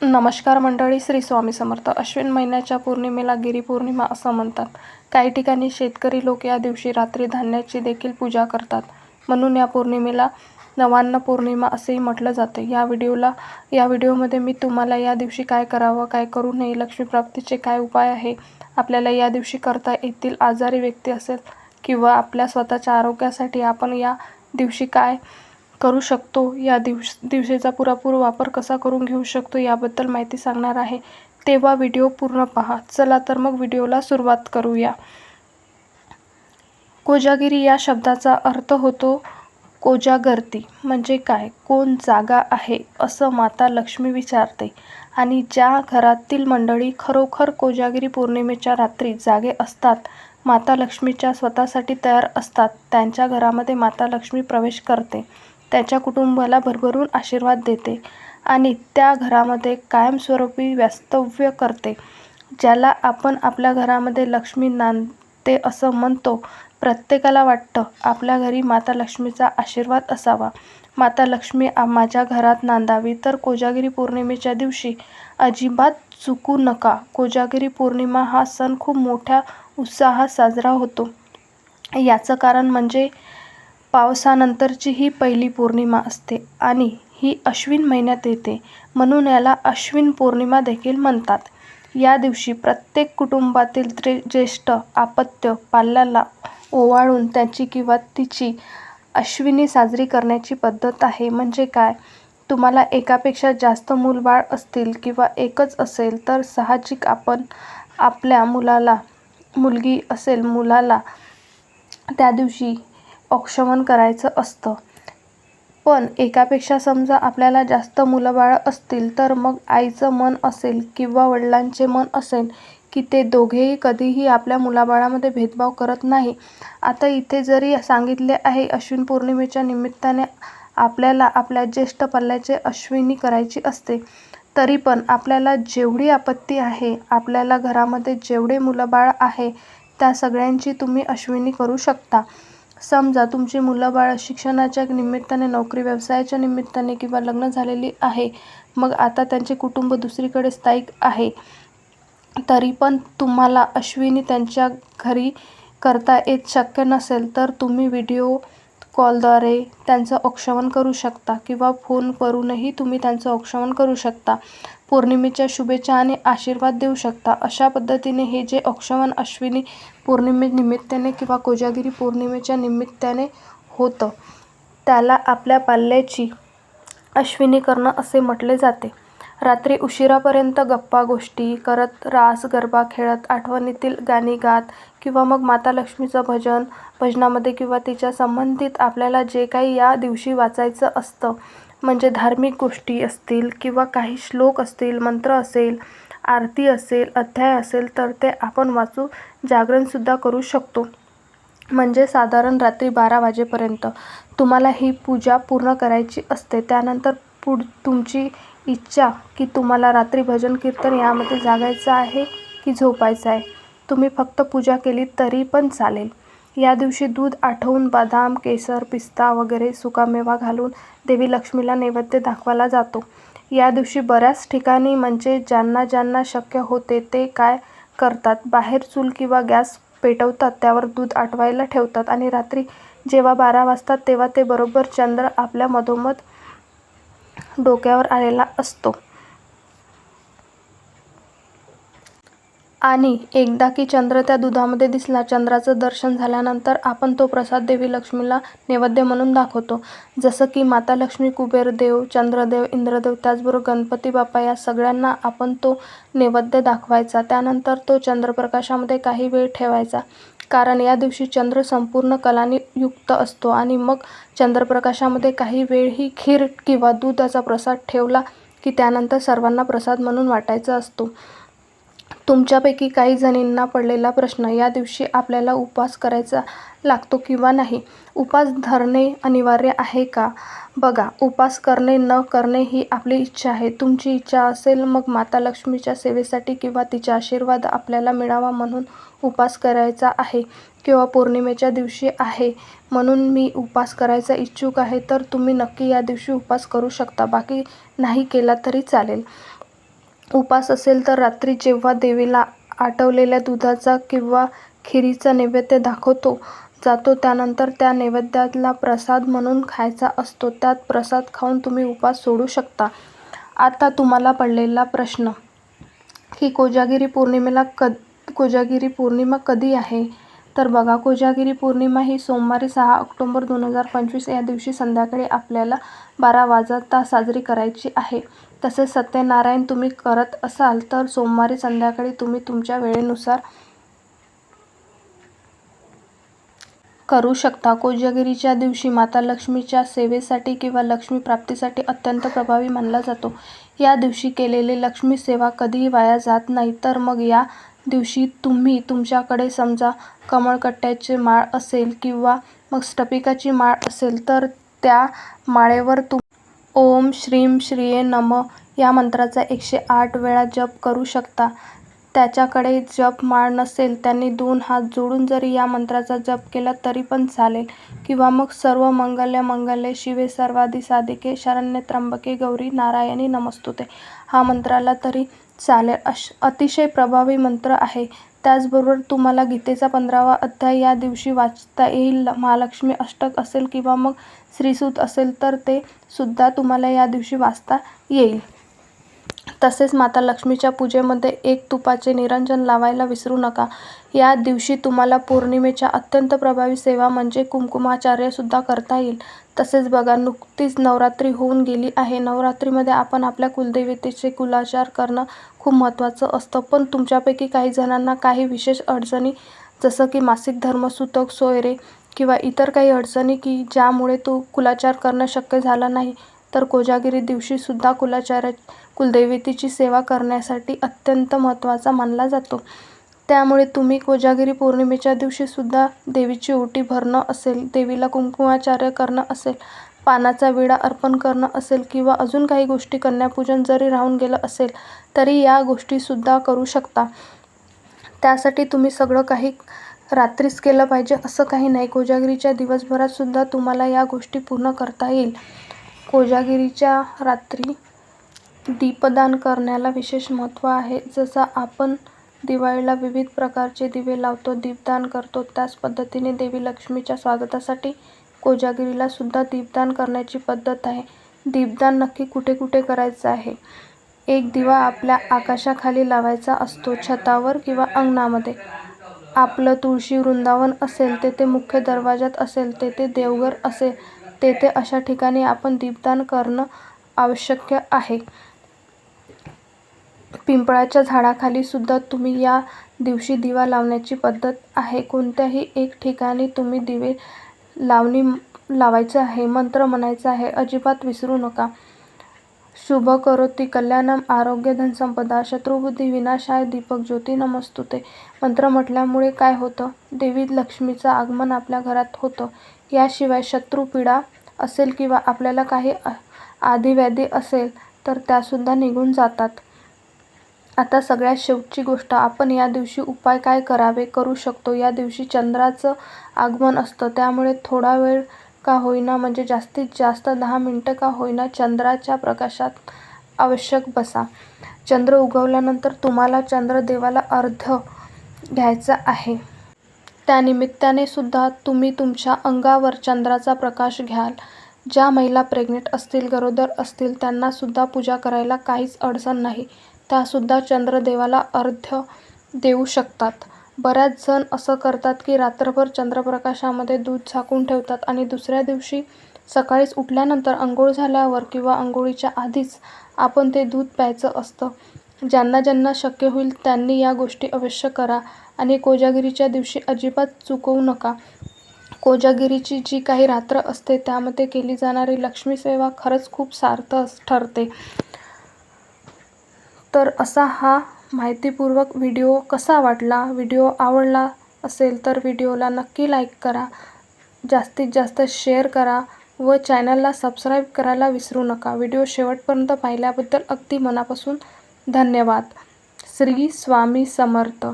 नमस्कार मंडळी, श्री स्वामी समर्थ. अश्विन महिन्याच्या पौर्णिमेला गिरीपौर्णिमा असं म्हणतात. काही ठिकाणी शेतकरी लोक या दिवशी रात्री धान्याची देखील पूजा करतात. म्हणून या पौर्णिमेला नवान्न पौर्णिमा असेही म्हटलं जातं. या व्हिडिओमध्ये मी तुम्हाला या दिवशी काय करावं, काय करू नये, लक्ष्मीप्राप्तीचे काय उपाय आहे, आपल्याला या दिवशी करता येतील, आजारी व्यक्ती असेल किंवा आपल्या स्वतःच्या आरोग्यासाठी आपण या दिवशी काय करू शकतो, या दिवशीचा पुरेपूर वापर कसा करून घेऊ शकतो याबद्दल माहिती सांगणार आहे. तेव्हा व्हिडिओ पूर्ण पहा. चला तर मग व्हिडिओला सुरुवात करूया. कोजागिरी या शब्दाचा अर्थ होतो कोजागर्ती. म्हणजे काय? कोण जागा आहे असं माता लक्ष्मी विचारते. आणि ज्या घरातील मंडळी खरोखर कोजागिरी पौर्णिमेच्या रात्री जागे असतात, माता लक्ष्मीच्या स्वतःसाठी तयार असतात, त्यांच्या घरामध्ये माता लक्ष्मी प्रवेश करते, त्याच्या कुटुंबाला भरभरून आशीर्वाद देते आणि त्या घरामध्ये कायमस्वरूपी वास्तव्य करते. ज्याला आपण आपल्या घरामध्ये लक्ष्मी नांदते असं म्हणतो. प्रत्येकाला वाटतं आपल्या घरी माता लक्ष्मीचा आशीर्वाद असावा, माता लक्ष्मी माझ्या घरात नांदावी. तर कोजागिरी पौर्णिमेच्या दिवशी अजिबात चुकू नका. कोजागिरी पौर्णिमा हा सण खूप मोठ्या उत्साहात साजरा होतो. याचं कारण म्हणजे पावसानंतरची ही पहिली पौर्णिमा असते आणि ही अश्विन महिन्यात येते, म्हणून याला अश्विन पौर्णिमा देखील म्हणतात. या दिवशी प्रत्येक कुटुंबातील ज्येष्ठ अपत्य पाल्याला ओवाळून त्याची किंवा तिची अश्विनी साजरी करण्याची पद्धत आहे. म्हणजे काय? तुम्हाला एकापेक्षा जास्त मूलबाळ असतील किंवा एकच असेल तर साहजिक आपण आपल्या मुलाला, मुलगी असेल मुलाला त्या दिवशी औक्षण करायचं असतं. पण एकापेक्षा समजा आपल्याला जास्त मुलंबाळं असतील तर मग आईचं मन असेल किंवा वडिलांचे मन असेल की ते दोघेही कधीही आपल्या मुलाबाळामध्ये भेदभाव करत नाही. आता इथे जरी सांगितले आहे अश्विन पौर्णिमेच्या निमित्ताने आपल्याला आपल्या ज्येष्ठ पाल्याची अश्विनी करायची असते, तरी पण आपल्याला जेवढी आपत्ती आहे, आपल्याला घरामध्ये जेवढे मुलंबाळ आहे त्या सगळ्यांची तुम्ही अश्विनी करू शकता. समजा तुमची मुलंबाळ शिक्षणाच्या निमित्ताने, नोकरी व्यवसायाच्या निमित्ताने किंवा लग्न झालेली आहे, मग आता त्यांचे कुटुंब दुसरीकडे स्थायिक आहे, तरी पण तुम्हाला अश्विनी त्यांच्या घरी करता येत शक्य नसेल तर तुम्ही व्हिडिओ कॉलद्वारे त्यांचं औक्षण करू शकता किंवा फोन करूनही तुम्ही त्यांचं औक्षण करू शकता. पौर्णिमेच्या शुभेच्छा आणि आशीर्वाद देऊ शकता. अशा पद्धतीने हे जे औक्षण अश्विनी पौर्णिमेनिमित्ताने किंवा कोजागिरी पौर्णिमेच्या निमित्ताने होतं, त्याला आपल्या पाल्याची अश्विनी करणं असे म्हटले जाते. रात्री उशिरापर्यंत गप्पा गोष्टी करत, रास गरबा खेळत, आठवणीतील गाणी गात किंवा मग माता लक्ष्मीचं भजनामध्ये किंवा तिच्या संबंधित आपल्याला जे काही या दिवशी वाचायचं असतं, म्हणजे धार्मिक गोष्टी असतील किंवा काही श्लोक असतील, मंत्र असेल, आरती असेल, अध्याय असेल तर ते आपण वाचू जागरणसुद्धा करू शकतो. म्हणजे साधारण रात्री 12 वाजेपर्यंत तुम्हाला ही पूजा पूर्ण करायची असते. त्यानंतर तुमची इच्छा की तुम्हाला रात्री भजन कीर्तन यामध्ये जागायचं आहे की झोपायचं आहे, तुम्ही फक्त पूजा केली तरी पण चालेल. या दिवशी दूध आटवून बदाम, केसर, पिस्ता वगैरे सुकामेवा घालून देवी लक्ष्मीला नैवेद्य दाखवला जातो. या दिवशी बऱ्याच ठिकाणी म्हणजे ज्यांना शक्य होते ते काय करतात, बाहेर चूल किंवा गॅस पेटवतात, त्यावर दूध आटवायला ठेवतात आणि रात्री जेव्हा 12 वाजतात तेव्हा ते बरोबर चंद्र आपल्या मधोमध डोक्यावर आलेला असतो. आणि एकदा की चंद्र त्या दुधामध्ये दिसला, चंद्राचं दर्शन झाल्यानंतर आपण तो प्रसाद देवी लक्ष्मीला नैवेद्य म्हणून दाखवतो. जसं की माता लक्ष्मी, कुबेरदेव, चंद्रदेव, इंद्रदेव, त्याचबरोबर गणपती बाप्पा या सगळ्यांना आपण तो नैवेद्य दाखवायचा. त्यानंतर तो चंद्रप्रकाशामध्ये काही वेळ ठेवायचा, कारण या दिवशी चंद्र संपूर्ण कलांनी युक्त असतो. आणि मग चंद्रप्रकाशामध्ये काही वेळ ही खीर किंवा दुधाचा प्रसाद ठेवला की त्यानंतर सर्वांना प्रसाद म्हणून वाटायचा असतो. तुमच्यापैकी काही जणींना पडलेला प्रश्न, या दिवशी आपल्याला उपवास करायचा लागतो किंवा नाही, उपवास धरणे अनिवार्य आहे का? बघा, उपवास करणे न करणे ही आपली इच्छा आहे. तुमची इच्छा असेल मग माता लक्ष्मीच्या सेवेसाठी किंवा तिचा आशीर्वाद आपल्याला मिळावा म्हणून उपवास करायचा आहे किंवा पौर्णिमेच्या दिवशी आहे म्हणून मी उपवास करायचा इच्छुक आहे, तर तुम्ही नक्की या दिवशी उपवास करू शकता. बाकी नाही केला तरी चालेल. उपास असेल तर रात्री जेव्हा देवीला आटवलेल्या दुधाचा किंवा खिरीचा नैवेद्य दाखवतो जातो त्यानंतर त्या नैवेद्याला प्रसाद म्हणून खायचा असतो. त्यात प्रसाद खाऊन तुम्ही उपास सोडू शकता. आता तुम्हाला पडलेला प्रश्न की कोजागिरी पौर्णिमा कधी आहे? तर बघा, कोजागिरी पौर्णिमा ही सोमवारी 6 ऑक्टोबर 2025 या दिवशी संध्याकाळी आपल्याला 12 वाजता साजरी करायची आहे. तसेच सत्यनारायण तुम्ही करत असाल तर सोमवारी संध्याकाळी तुम्ही तुमच्या वेळेनुसार करू शकता. कोजागिरीच्या दिवशी माता लक्ष्मीच्या सेवेसाठी किंवा लक्ष्मी प्राप्तीसाठी अत्यंत प्रभावी मानला जातो. या दिवशी केलेली लक्ष्मी सेवा कधीही वाया जात नाही. तर मग या दिवशी तुम्ही तुमच्याकडे समजा कमळकट्ट्याचे माळ असेल किंवा मग स्फटिकाची माळ असेल तर त्या माळेवर ओम श्रीं श्रीये नमः या मंत्राचा 108 वेळा जप करू शकता. त्याच्याकडे जप माळ नसेल त्यांनी 2 हात जोडून जरी या मंत्राचा जप केला तरी पण चालेल. किंवा मग सर्व मंगल्य मंगल्ये शिवे सर्वार्थ साधिके शरण्ये त्र्यंबके गौरी नारायणी नमस्तुते हा मंत्राला तरी चालेल. अतिशय प्रभावी मंत्र आहे. त्याचबरोबर तुम्हाला गीतेचा 15वा अध्याय या दिवशी वाचता येईल. महालक्ष्मी अष्टक असेल किंवा मग श्रीसूक्त असेल तर ते सुद्धा तुम्हाला या दिवशी वाचता येईल. तसेच माता लक्ष्मीच्या पूजेमध्ये 1 तुपाचे निरंजन लावायला विसरू नका. या दिवशी तुम्हाला पौर्णिमेच्या अत्यंत प्रभावी सेवा म्हणजे कुंकुमार्चना सुद्धा करता येईल. तसेच बघा, नुकतीच नवरात्री होऊन गेली आहे. नवरात्रीमध्ये आपण आपल्या कुलदेवतेचे कुलाचार करणं खूप महत्त्वाचं असतं. पण तुमच्यापैकी काही जणांना काही विशेष अडचणी जसं की मासिक धर्म, सुतक, सोयरे किंवा इतर काही अडचणी की ज्यामुळे कुलाचार करणं शक्य झालं नाही, तर कोजागिरी दिवशी सुद्धा कुलदेवतेची सेवा करण्यासाठी अत्यंत महत्त्वाचा मानला जातो. त्यामुळे तुम्ही कोजागिरी पौर्णिमेच्या दिवशी सुद्धा देवीची ओटी भरणं असेल, देवीला कुंकुमार्चना करणं असेल, पानाचा विडा अर्पण करणं असेल किंवा अजून काही गोष्टी, कन्यापूजन जरी राहून गेलं असेल तरी या गोष्टीसुद्धा करू शकता. त्यासाठी तुम्ही सगळं काही रात्रीच केलं पाहिजे असं काही नाही. कोजागिरीच्या दिवसभरात सुद्धा तुम्हाला या गोष्टी पूर्ण करता येईल. कोजागिरीच्या रात्री दीपदान करण्याला विशेष महत्त्व आहे. जसं आपण दिवाळीला विविध प्रकारचे दिवे लावतो, दीपदान करतो, त्याच पद्धतीने देवी लक्ष्मीच्या स्वागतासाठी कोजागिरीला सुद्धा दीपदान करण्याची पद्धत आहे. दीपदान नक्की कुठे कुठे करायचं आहे? एक दिवा आपल्या आकाशाखाली लावायचा असतो, छतावर किंवा अंगणामध्ये. आपलं तुळशी वृंदावन असेल तेथे, मुख्य दरवाजात असेल तेथे, देवघर असेल तेथे अशा ठिकाणी आपण दीपदान करणं आवश्यक आहे. पिंपळाच्या झाडाखाली सुद्धा तुम्ही या दिवशी दिवा लावण्याची पद्धत आहे. कोणत्याही एक ठिकाणी तुम्ही दिवे लावायचे आहे. मंत्र म्हणायचा आहे, अजिबात विसरू नका. शुभ करोति कल्याणम आरोग्य धनसंपदा शत्रुबुद्धी विनाशाय दीपक ज्योती नमस्तुते. मंत्र म्हटल्यामुळे काय होतं? देवी लक्ष्मीचं आगमन आपल्या घरात होतं. याशिवाय शत्रुपीडा असेल किंवा आपल्याला काही आधिव्याधी असेल तर त्यासुद्धा निघून जातात. आता सगळ्यात शेवटची गोष्ट, आपण या दिवशी उपाय काय करू शकतो? या दिवशी चंद्राचं आगमन असतं. त्यामुळे थोडा वेळ का होईना, म्हणजे जास्तीत जास्त 10 मिनिटं का होईना चंद्राच्या प्रकाशात आवश्यक बसा. चंद्र उगवल्यानंतर तुम्हाला चंद्रदेवाला अर्घ्य घ्यायचा आहे. त्यानिमित्ताने सुद्धा तुम्ही तुमच्या अंगावर चंद्राचा प्रकाश घ्याल. ज्या महिला प्रेग्नेंट असतील, गरोदर असतील त्यांना सुद्धा पूजा करायला काहीच अडचण नाही. त्यासुद्धा चंद्रदेवाला अर्घ्य देऊ शकतात. बऱ्याच जण असं करतात की रात्रभर चंद्रप्रकाशामध्ये दूध झाकून ठेवतात आणि दुसऱ्या दिवशी सकाळीच उठल्यानंतर अंघोळ झाल्यावर किंवा अंघोळीच्या आधीच आपण ते दूध प्यायचं असतं. ज्यांना ज्यांना शक्य होईल त्यांनी या गोष्टी अवश्य करा आणि कोजागिरीच्या दिवशी अजिबात चुकवू नका. कोजागिरीची जी काही रात्र असते त्यामध्ये केली जाणारी लक्ष्मी सेवा खरंच खूप सार्थक ठरते. तर असा हा माहितीपूर्वक व्हिडिओ कसा वाटला? व्हिडिओ आवडला असेल तर व्हिडिओला नक्की लाईक करा, जास्तीत जास्त शेअर करा व चॅनलला सबस्क्राईब करायला विसरू नका. व्हिडिओ शेवटपर्यंत पाहिल्याबद्दल अगदी मनापासून धन्यवाद. श्री स्वामी समर्थ.